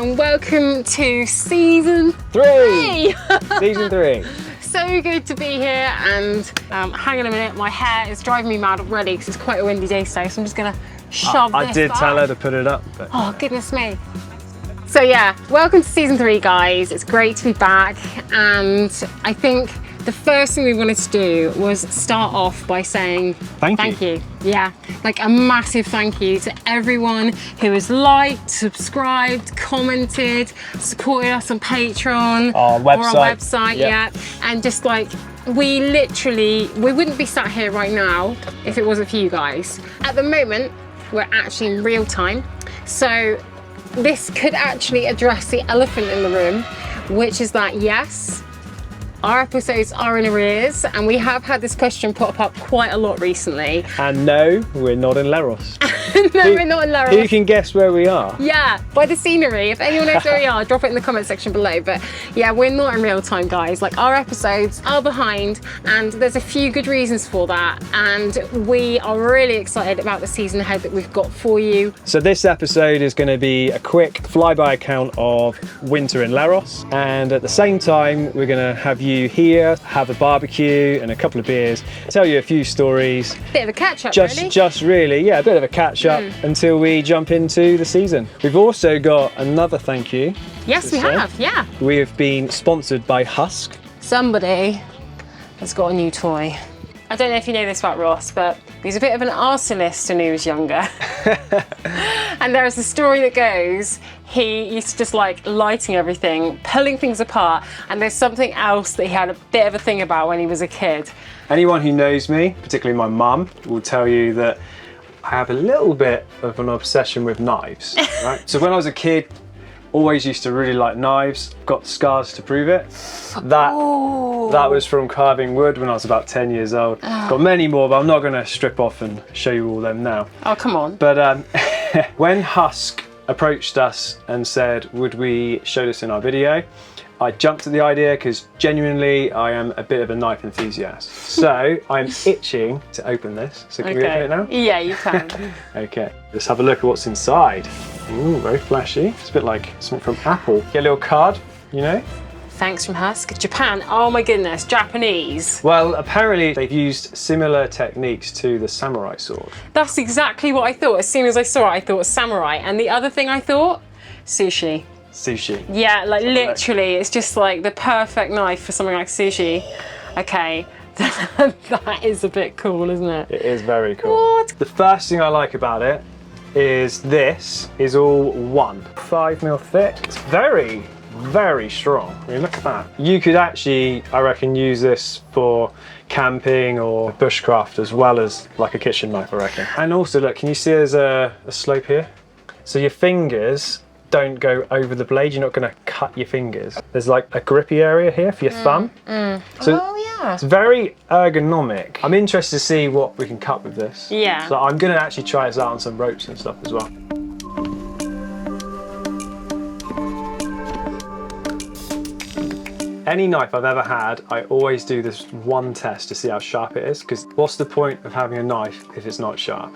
and welcome to season 3. Season 3. So good to be here, and hang on a minute, my hair is driving me mad already because it's quite a windy day today, so I'm just gonna shove this I did back. tell her to put it up. But... Oh, goodness me. So yeah, welcome to season 3, guys. It's great to be back, and I think the first thing we wanted to do was start off by saying thank you. Yeah, like a massive thank you to everyone who has liked, subscribed, commented, supported us on Patreon, our website, yeah. And just like, we wouldn't be sat here right now if it wasn't for you guys. At the moment, we're actually in real time. So this could actually address the elephant in the room, which is that yes, our episodes are in arrears, and we have had this question pop up quite a lot recently. And no, we're not in Leros. We're not in Leros. Who can guess where we are? Yeah, by the scenery. If anyone knows where we are, drop it in the comment section below. But yeah, we're not in real time, guys. Like, our episodes are behind, and there's a few good reasons for that. And we are really excited about the season ahead that we've got for you. So this episode is going to be a quick flyby account of winter in Leros, and at the same time, we're going to have you here, have a barbecue and a couple of beers, tell you a few stories. Bit of a catch up, really. Just really, yeah, a bit of a catch up until we jump into the season. We've also got another thank you. Yes, we have, yeah. We have been sponsored by Husk. Somebody has got a new toy. I don't know if you know this about Ross, but he's a bit of an arsonist when he was younger. And there's a story that goes, he used to just like lighting everything, pulling things apart, and there's something else that he had a bit of a thing about when he was a kid. Anyone who knows me, particularly my mum, will tell you that I have a little bit of an obsession with knives, right? So when I was a kid, always used to really like knives, got scars to prove it. That was from carving wood when I was about 10 years old. Got many more, but I'm not going to strip off and show you all them now. Oh, come on. But when Husk approached us and said, would we show this in our video, I jumped at the idea because genuinely I am a bit of a knife enthusiast. So I'm itching to open this. So can we open it now? Yeah, you can. Okay, let's have a look at what's inside. Ooh, very flashy. It's a bit like something from Apple. Get a little card, you know? Thanks from Husk. Japan, oh my goodness, Japanese. Well, apparently they've used similar techniques to the samurai sword. That's exactly what I thought. As soon as I saw it, I thought samurai. And the other thing I thought, sushi. Sushi. Yeah, like literally, it's just like the perfect knife for something like sushi. Okay, that is a bit cool, isn't it? It is very cool. What? The first thing I like about it is this is all 5mm thick. It's very, very strong. I mean, look at that. You could actually, I reckon, use this for camping or bushcraft as well as like a kitchen knife, I reckon. And also, look, can you see there's a slope here? So your fingers don't go over the blade. You're not going to cut your fingers. There's like a grippy area here for your thumb. So it's very ergonomic. I'm interested to see what we can cut with this. Yeah. So I'm going to actually try this out on some ropes and stuff as well. Any knife I've ever had, I always do this one test to see how sharp it is, because what's the point of having a knife if it's not sharp?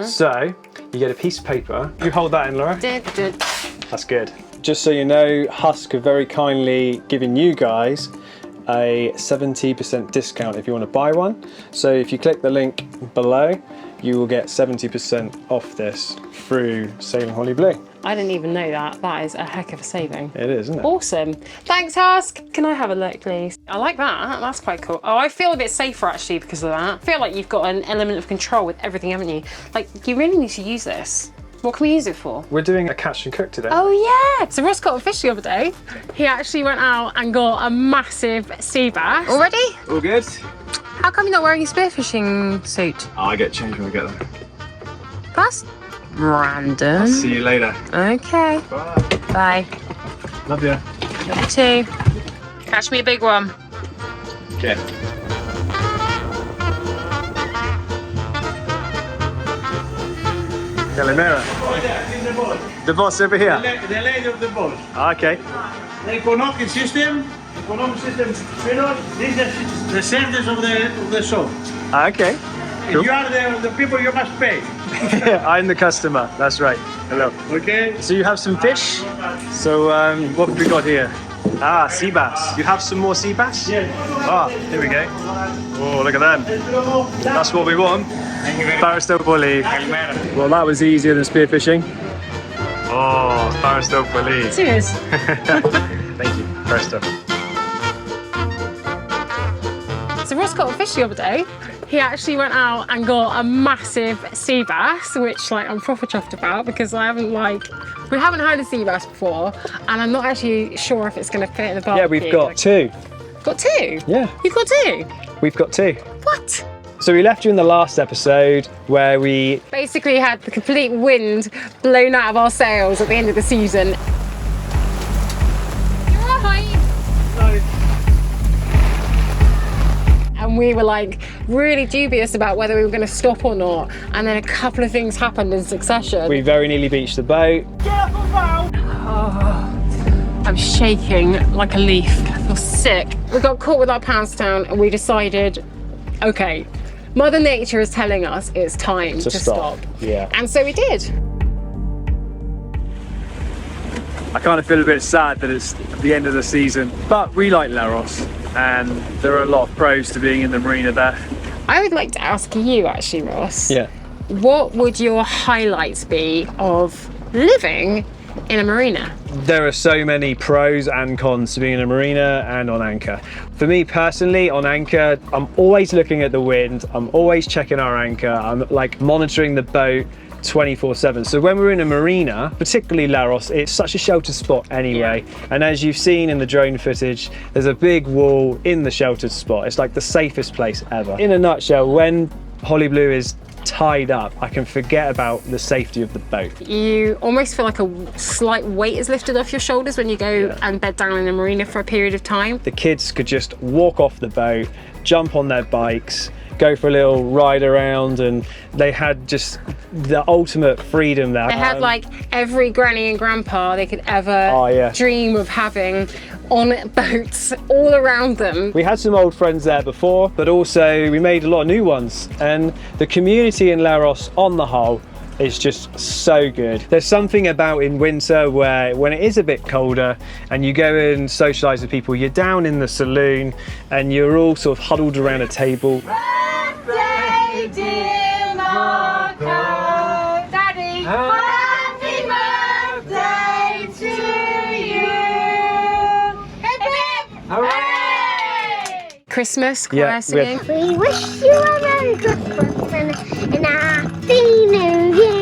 So you get a piece of paper. You hold that in, Laura. That's good. Just so you know, Husk have very kindly given you guys a 70% discount if you want to buy one. So if you click the link below, you will get 70% off this through Sailing Holly Blue. I didn't even know that. That is a heck of a saving. It is, isn't it? Awesome. Thanks, Husk. Can I have a look, please? I like that. That's quite cool. Oh, I feel a bit safer actually because of that. I feel like you've got an element of control with everything, haven't you? Like, you really need to use this. What can we use it for? We're doing a catch and cook today. Oh yeah! So Ross got a fish the other day. He actually went out and got a massive sea bass. Already? All good? How come you're not wearing your spearfishing suit? Oh, I get changed when we get there. That's random. I'll see you later. Okay. Bye. Bye. Love you. Love you too. Catch me a big one. Okay. Calimera. The boss over here. The lady of the boat. Okay. The economic system, this is the centers of the shop. Okay. If you are the people, you must pay. I'm the customer. That's right. Hello. Okay. So you have some fish. So what have we got here? Ah, sea bass. You have some more sea bass? Yes. Ah, here we go. Oh, look at them. That's what we want. Baristopoli. Well, that was easier than spearfishing. Oh, Baristopoli. Cheers. Thank you. Presto. So Ross got a fish the other day. He actually went out and got a massive sea bass, which like I'm proper chuffed about because we haven't had a sea bass before, and I'm not actually sure if it's going to fit in the barbecue. Yeah, we've got two. Got two? Yeah. You've got two? We've got two. What? So we left you in the last episode where we Basically had the complete wind blown out of our sails at the end of the season. You're right. And we were like really dubious about whether we were going to stop or not. And then a couple of things happened in succession. We very nearly beached the boat. I'm shaking like a leaf. I feel sick. We got caught with our pants down and we decided, okay, Mother Nature is telling us it's time to stop. Yeah. And so we did. I kind of feel a bit sad that it's the end of the season, but we like Laros and there are a lot of pros to being in the marina there. I would like to ask you actually, Ross. Yeah. What would your highlights be of living in a marina? There are so many pros and cons to being in a marina and on anchor. For me personally, on anchor, I'm always looking at the wind. I'm always checking our anchor. I'm like monitoring the boat 24/7. So when we're in a marina, particularly Laros, it's such a sheltered spot anyway. Yeah. And as you've seen in the drone footage, there's a big wall in the sheltered spot. It's like the safest place ever. In a nutshell, when Holly Blue is tied up, I can forget about the safety of the boat. You almost feel like a slight weight is lifted off your shoulders when you go and bed down in a marina for a period of time. The kids could just walk off the boat, jump on their bikes, go for a little ride around, and they had just the ultimate freedom there. They had like every granny and grandpa they could ever dream of having on boats all around them. We had some old friends there before, but also we made a lot of new ones, and the community in Laros on the whole is just so good. There's something about in winter where when it is a bit colder and you go and socialise with people, you're down in the saloon and you're all sort of huddled around a table. Birthday, dear Marco. Daddy, happy birthday to you. Hip hip! Hooray! Christmas choir singing. We wish you a Merry Christmas and a Happy New Year.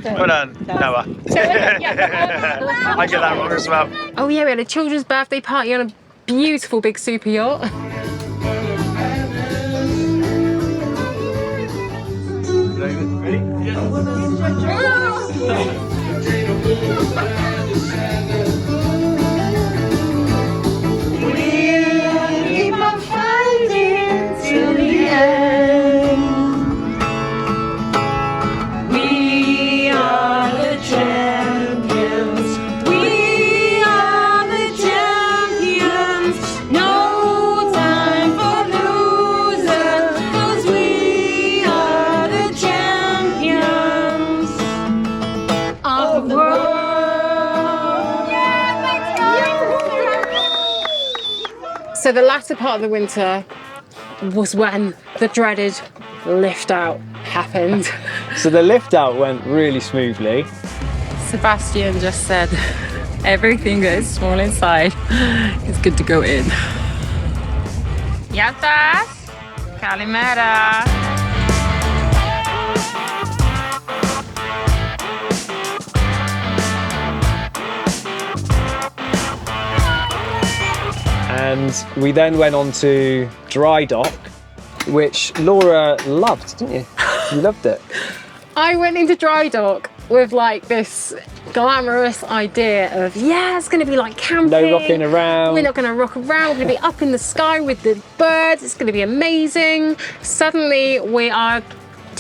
Well done, Noah. I get that wrong as well. Oh yeah, we had a children's birthday party on a beautiful big super yacht. Ready? Keep on fighting till the end. We are the champions. We are the champions. No time for losers, 'cause we are the champions of the world. So the latter part of the winter was when the dreaded lift out happened. So the lift out went really smoothly. Sebastian just said everything that is small inside is good to go in. Yatas, Calimera. And we then went on to dry dock, which Laura loved, didn't you? You loved it. I went into dry dock with like this glamorous idea of, yeah, it's going to be like camping. No rocking around. We're not going to rock around. We're going to be up in the sky with the birds. It's going to be amazing. Suddenly we are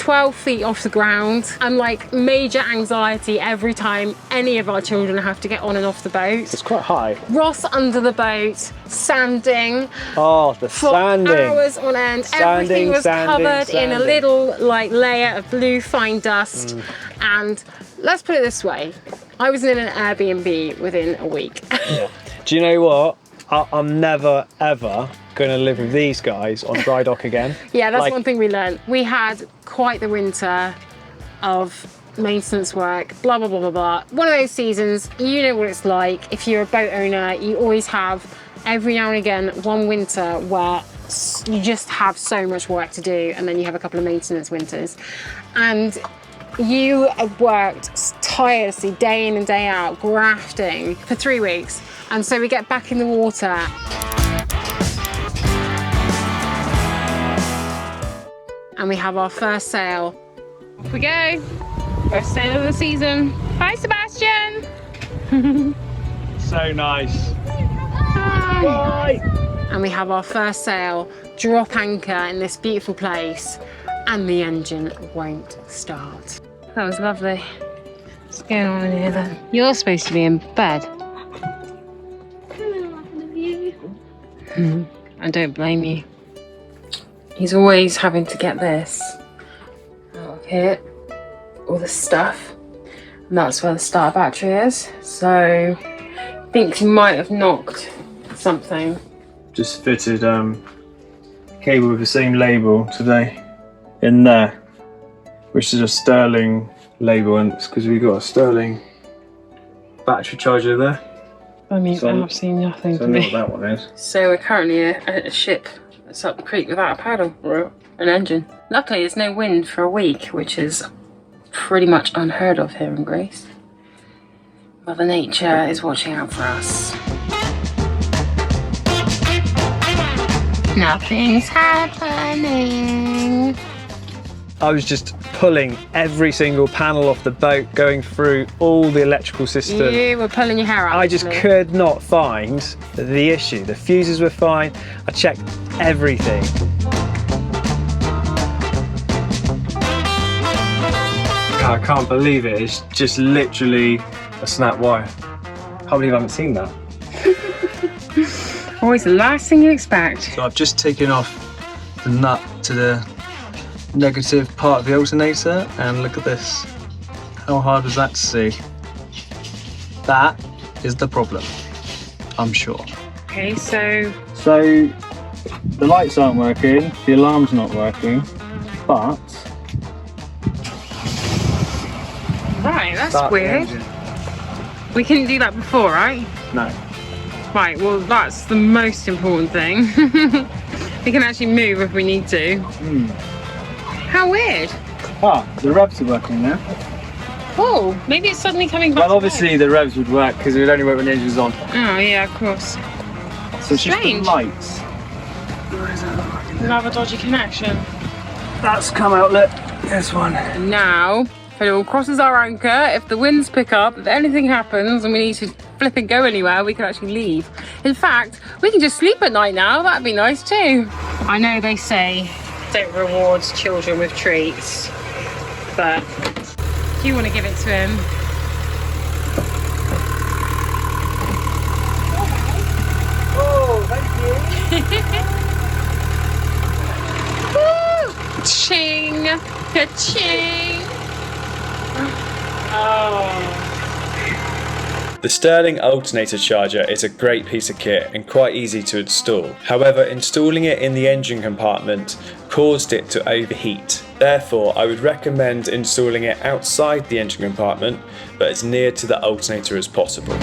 12 feet off the ground, and like major anxiety every time any of our children have to get on and off the boat. It's quite high. Ross under the boat, sanding. Oh, the For sanding. hours on end. Everything was covered in a little like layer of blue fine dust. And let's put it this way, I was in an Airbnb within a week. Yeah. Do you know what? I'm never ever going to live with these guys on dry dock again. Yeah, that's one thing we learned. We had quite the winter of maintenance work, blah, blah, blah, blah, blah. One of those seasons, you know what it's like. If you're a boat owner, you always have, every now and again, one winter where you just have so much work to do, and then you have a couple of maintenance winters. And you have worked tirelessly day in and day out, grafting for 3 weeks. And so we get back in the water. And we have our first sail. Off we go. First sail of the season. Bye, Sebastian. So nice. Bye. Bye. And we have our first sail, drop anchor in this beautiful place, and the engine won't start. That was lovely. What's going on in here then? You're supposed to be in bed. I don't blame you. He's always having to get this out of here, all the stuff, and that's where the starter battery is. So I think he might have knocked something. Just fitted cable with the same label today in there, which is a Sterling label, and it's because we got a Sterling battery charger there. I mean, So- absolutely nothing So I to know me. what that one is. So we're currently at a ship that's up the creek without a paddle or an engine. Luckily, there's no wind for a week, which is pretty much unheard of here in Greece. Mother Nature is watching out for us. Nothing's happening. I was just pulling every single panel off the boat, going through all the electrical system. You were pulling your hair out. I just actually. could not find the issue. The fuses were fine. I checked everything. I can't believe it. It's just literally a snap wire. Can't believe I haven't seen that. Always the last thing you expect. So I've just taken off the nut to the negative part of the alternator, and look at this. How hard was that to see? That is the problem, I'm sure. Okay, so So the lights aren't working, the alarm's not working, but right, that's start the weird. engine. We couldn't do that before, right? No. Right, well, that's the most important thing. We can actually move if we need to. How weird. Ah, the revs are working now. Oh, maybe it's suddenly coming back. Well, obviously the revs would work because it would only work when the engine's on. Oh, yeah, of course. So it's just the Strange. lights. Another dodgy connection. That's come outlet. This one. Now, if anyone crosses our anchor, if the winds pick up, if anything happens and we need to flip and go anywhere, we can actually leave. In fact, we can just sleep at night now. That'd be nice too. I know they say don't reward children with treats, but if you want to give it to him. Oh, thank you. Woo! Ching! Ka-ching! Oh. The Sterling alternator charger is a great piece of kit and quite easy to install. However, installing it in the engine compartment caused it to overheat. Therefore, I would recommend installing it outside the engine compartment, but as near to the alternator as possible.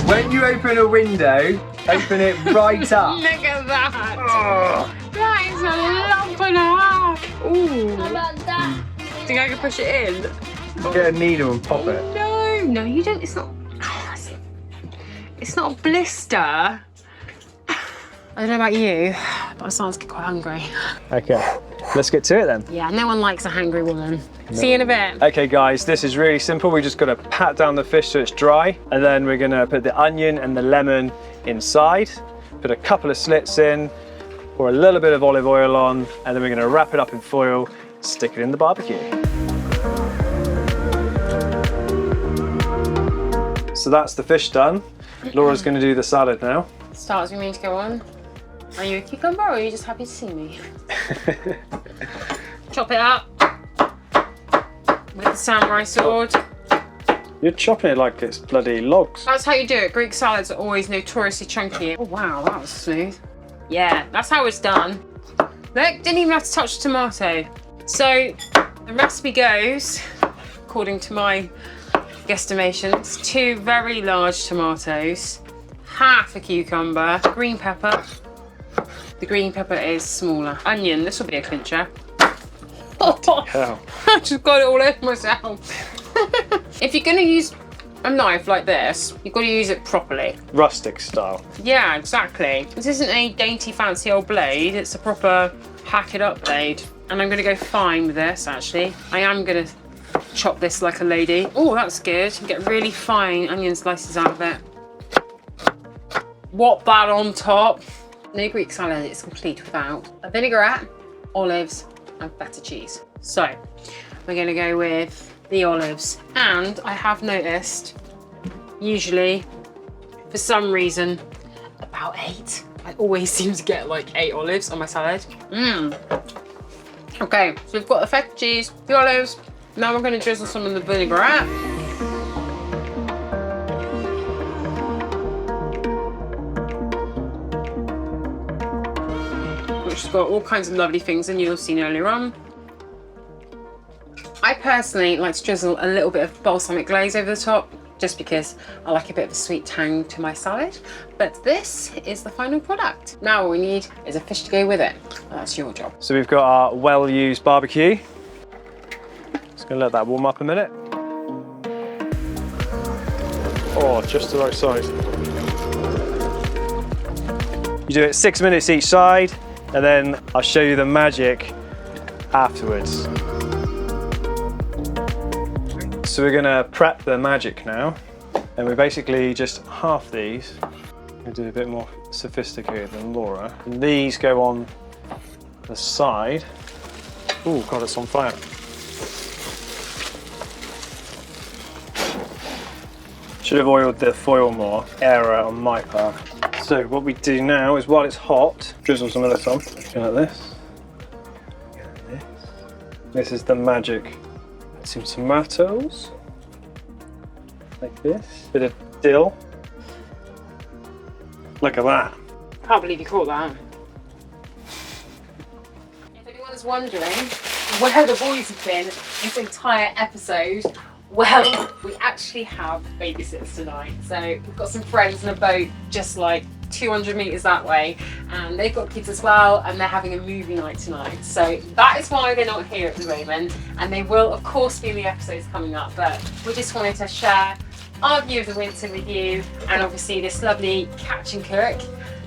When you open a window, open it right up. Look at that! That is a lump and a half! Ooh. How about that? Think I can push it in? Get a needle and pop it. No, you don't. It's not. It's not a blister. I don't know about you, but I'm starting to get quite hungry. Okay, let's get to it then. Yeah, no one likes a hungry woman. See you in a bit. Okay guys, this is really simple. We're just gonna pat down the fish so it's dry, and then we're gonna put the onion and the lemon inside, put a couple of slits in, pour a little bit of olive oil on, and then we're gonna wrap it up in foil, stick it in the barbecue. So that's the fish done. Laura's gonna do the salad now. Stars, we mean to go on. Are you a cucumber or are you just happy to see me? Chop it up with the samurai sword. You're chopping it like it's bloody logs. That's how you do it. Greek salads are always notoriously chunky. Oh wow, that was smooth. Yeah, that's how it's done. Look, didn't even have to touch the tomato. So the recipe goes, according to my guesstimations, 2 very large tomatoes, half a cucumber, green pepper. The green pepper is smaller. Onion, this will be a clincher. Hell. I just got it all over myself. If you're gonna use a knife like this, you've got to use it properly. Rustic style. Yeah, exactly. This isn't a dainty fancy old blade, it's a proper hack it up blade. And I'm gonna go fine with this actually. I am gonna chop this like a lady. Oh, that's good. Get really fine onion slices out of it. Whop that on top. No Greek salad is complete without a vinaigrette, olives, and feta cheese. So we're gonna go with the olives, and I have noticed usually for some reason about 8. I always seem to get like 8 olives on my salad. Okay, so we've got the feta cheese, the olives. Now we're going to drizzle some of the vinaigrette. Which has got all kinds of lovely things in you'll seen earlier on. I personally like to drizzle a little bit of balsamic glaze over the top, just because I like a bit of a sweet tang to my salad. But this is the final product. Now all we need is a fish to go with it. That's your job. So we've got our well-used barbecue. Just gonna let that warm up a minute. Oh, just the right size. You do it 6 minutes each side, and then I'll show you the magic afterwards. So we're gonna prep the magic now, and we basically just half these. We do a bit more sophisticated than Laura. And these go on the side. Oh God, it's on fire. Should have oiled the foil more. Error on my part. So what we do now is, while it's hot, drizzle some of this on. Go like this. This is the magic. Some tomatoes, like this, bit of dill. Look at that. Can't believe you caught that. If anyone's wondering where the boys have been this entire episode, well, we actually have babysitters tonight. So we've got some friends in a boat just like 200 meters that way, and they've got kids as well, and they're having a movie night tonight. So that is why they're not here at the moment, and they will of course be in the episodes coming up, but we just wanted to share our view of the winter with you, and obviously this lovely catch and cook,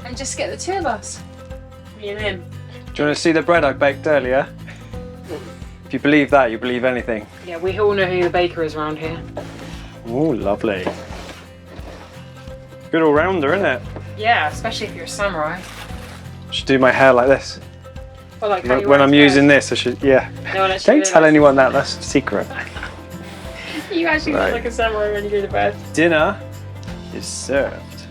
and just get the 2 of us, me and him. Do you want to see the bread I baked earlier? If you believe that, you believe anything. Yeah, we all know who the baker is around here. Oh, lovely. Good all-rounder, isn't it? Yeah, especially if you're a samurai. Should do my hair like this. Well, like how you When wear I'm it using this, I should, yeah. No one actually Don't tell realises. anyone that, that's a secret. You actually Right. look like a samurai when you go to bed. Dinner is served.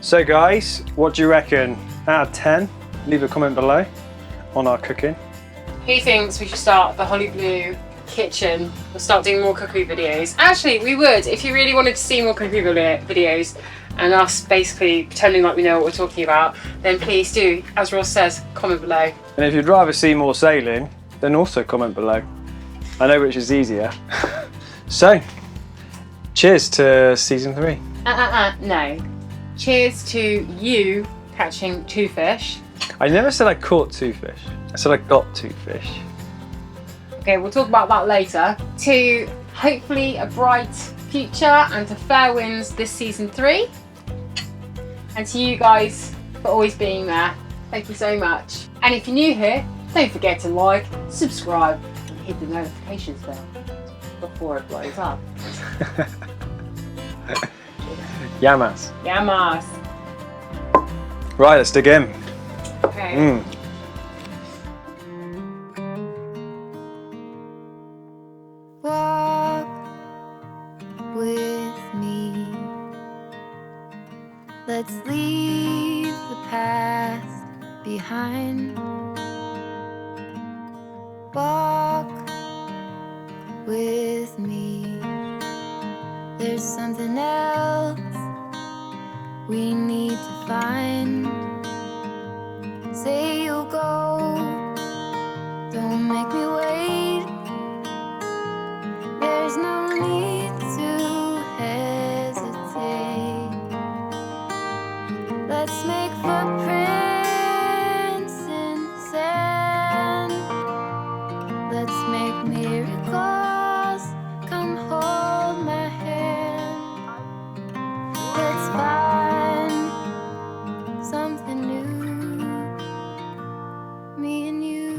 So guys, what do you reckon? Out of 10, leave a comment below on our cooking. Who thinks we should start the Holly Blue kitchen? We'll start doing more cookery videos. Actually, we would. If you really wanted to see more cookery videos and us basically pretending like we know what we're talking about, then please do, as Ross says, comment below. And if you'd rather see more sailing, then also comment below. I know which is easier. So, cheers to season 3. No. Cheers to you catching 2 fish. I never said I caught 2 fish. I said I got 2 fish. Okay, we'll talk about that later. To hopefully a bright future and to fair winds this season 3. And to you guys for always being there. Thank you so much. And if you're new here, don't forget to like, subscribe, and hit the notifications bell before it blows up. Yamas. Yamas. Right, let's dig in. Okay. Walk with me. Let's leave the past behind. Walk with me. There's something else we need to find. Say you'll go, don't make me wait. There's no need to hesitate. Let's make footprints in the sand. Let's make miracles. Come hold my hand. Let's find something new, me and you.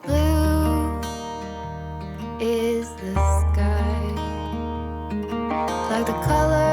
Blue is the sky, like the color